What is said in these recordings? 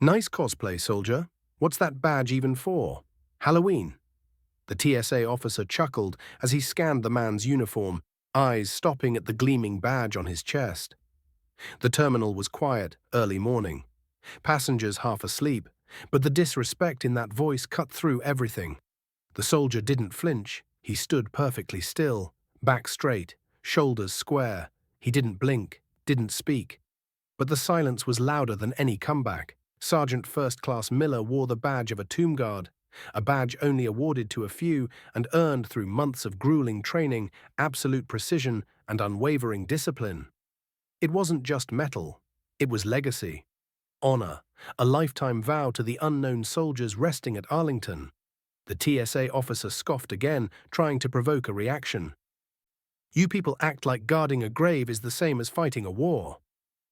Nice cosplay, soldier. What's that badge even for? Halloween. The TSA officer chuckled as he scanned the man's uniform, eyes stopping at the gleaming badge on his chest. The terminal was quiet, early morning. Passengers half asleep, but the disrespect in that voice cut through everything. The soldier didn't flinch. He stood perfectly still, back straight, shoulders square. He didn't blink, didn't speak. But the silence was louder than any comeback. Sergeant First Class Miller wore the badge of a tomb guard, a badge only awarded to a few and earned through months of grueling training, absolute precision, and unwavering discipline. It wasn't just metal, it was legacy, honor, a lifetime vow to the unknown soldiers resting at Arlington. The TSA officer scoffed again, trying to provoke a reaction. You people act like guarding a grave is the same as fighting a war.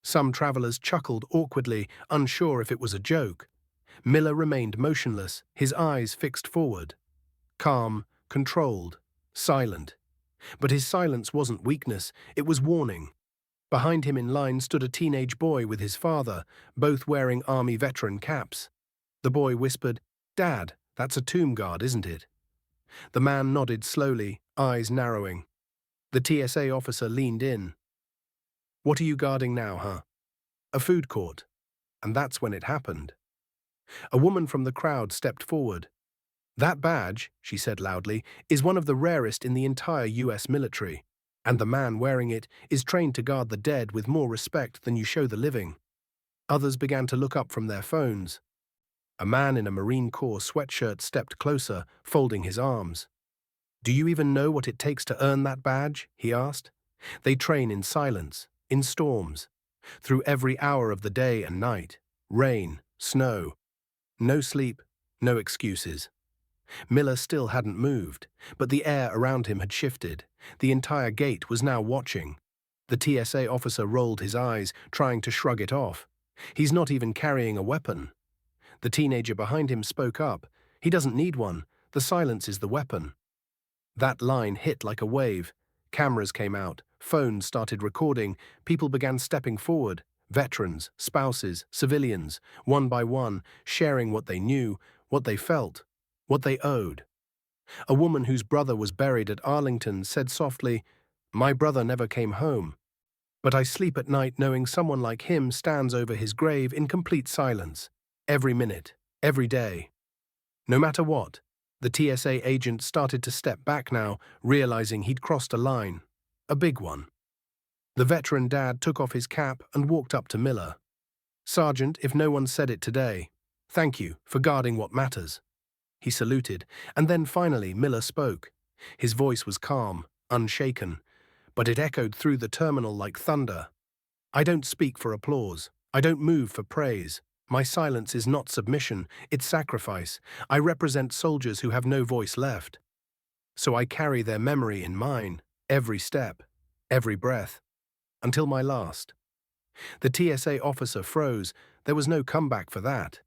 Some travelers chuckled awkwardly, unsure if it was a joke. Miller remained motionless, his eyes fixed forward. Calm, controlled, silent. But his silence wasn't weakness, it was warning. Behind him in line stood a teenage boy with his father, both wearing Army veteran caps. The boy whispered, "Dad, that's a tomb guard, isn't it?" The man nodded slowly, eyes narrowing. The TSA officer leaned in. "What are you guarding now, huh?" "A food court." And that's when it happened. A woman from the crowd stepped forward. "That badge," she said loudly, "is one of the rarest in the entire US military, and the man wearing it is trained to guard the dead with more respect than you show the living." Others began to look up from their phones. A man in a Marine Corps sweatshirt stepped closer, folding his arms. "Do you even know what it takes to earn that badge?" he asked. "They train in silence, in storms, through every hour of the day and night, rain, snow. No sleep, no excuses." Miller still hadn't moved, but the air around him had shifted. The entire gate was now watching. The TSA officer rolled his eyes, trying to shrug it off. "He's not even carrying a weapon." The teenager behind him spoke up. "He doesn't need one. The silence is the weapon." That line hit like a wave. Cameras came out, phones started recording, people began stepping forward, veterans, spouses, civilians, one by one, sharing what they knew, what they felt, what they owed. A woman whose brother was buried at Arlington said softly, "My brother never came home, but I sleep at night knowing someone like him stands over his grave in complete silence, every minute, every day." No matter what, the TSA agent started to step back now, realizing he'd crossed a line, a big one. The veteran dad took off his cap and walked up to Miller. "Sergeant, if no one said it today, thank you for guarding what matters." He saluted, and then finally Miller spoke. His voice was calm, unshaken, but it echoed through the terminal like thunder. "I don't speak for applause. I don't move for praise. My silence is not submission, it's sacrifice. I represent soldiers who have no voice left. So I carry their memory in mine, every step, every breath, until my last." The TSA officer froze. There was no comeback for that.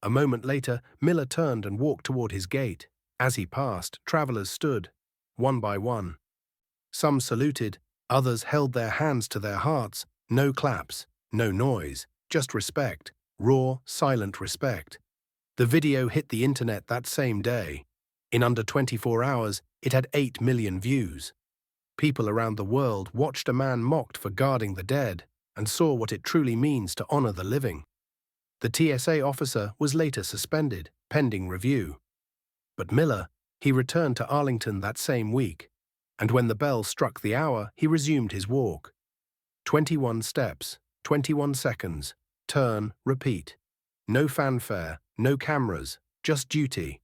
A moment later, Miller turned and walked toward his gate. As he passed, travelers stood, one by one. Some saluted, others held their hands to their hearts. No claps, no noise, just respect, raw, silent respect. The video hit the internet that same day. In under 24 hours, it had 8 million views. People around the world watched a man mocked for guarding the dead and saw what it truly means to honor the living. The TSA officer was later suspended, pending review. But Miller, he returned to Arlington that same week, and when the bell struck the hour, he resumed his walk. 21 steps, 21 seconds, turn, repeat. No fanfare, no cameras, just duty.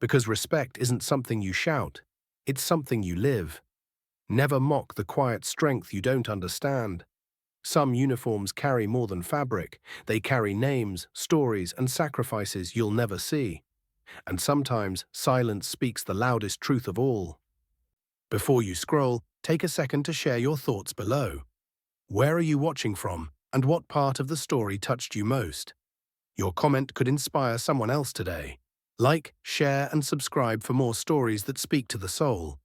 Because respect isn't something you shout, it's something you live. Never mock the quiet strength you don't understand. Some uniforms carry more than fabric. They carry names, stories, and sacrifices you'll never see. And sometimes silence speaks the loudest truth of all. Before you scroll, take a second to share your thoughts below. Where are you watching from, and what part of the story touched you most? Your comment could inspire someone else today. Like, share, and subscribe for more stories that speak to the soul.